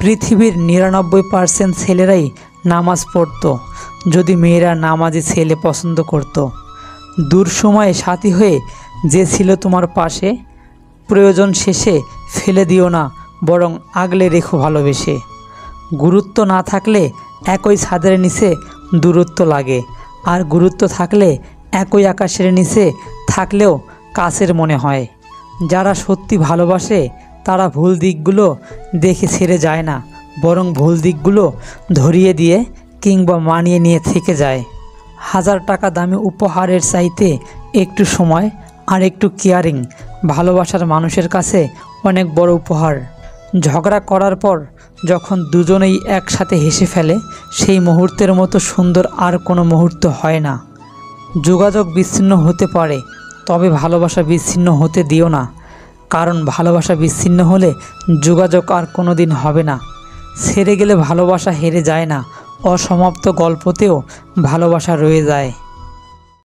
পৃথিবীর ৯৯% ছেলেরাই নামাজ পড়তো যদি মেয়েরা নামাজি ছেলে পছন্দ করত। দূর সময়ে সাথী হয়ে যে ছিল তোমার পাশে, প্রয়োজন শেষে ফেলে দিও না, বরং আগলে রেখো ভালোবেসে। গুরুত্ব না থাকলে একই ছাদের নিচে দূরত্ব লাগে, আর গুরুত্ব থাকলে একই আকাশের নিচে থাকলেও কাছের মনে হয়। যারা সত্যি ভালোবাসে তারা ভুল দিকগুলো দেখে ছেড়ে যায় না, বরং ভুল দিকগুলো ধরিয়ে দিয়ে কিংবা মানিয়ে নিয়ে থেকে যায়। 1000 টাকা দামি উপহারের চাইতে একটু সময় আর একটু কেয়ারিং ভালোবাসার মানুষের কাছে অনেক বড় উপহার। ঝগড়া করার পর যখন দুজনেই একসাথে হেসে ফেলে, সেই মুহূর্তের মতো সুন্দর আর কোনো মুহূর্ত হয় না। যোগাযোগ বিচ্ছিন্ন হতে পারে, তবে ভালোবাসা বিচ্ছিন্ন হতে দিও না, কারণ ভালোবাসা বিচ্ছিন্ন হলে যোগাযোগ আর কোনো দিন হবে না। ছেড়ে গেলে ভালোবাসা হেরে যায় না, অসমাপ্ত গল্পতেও ভালোবাসা রয়ে যায়।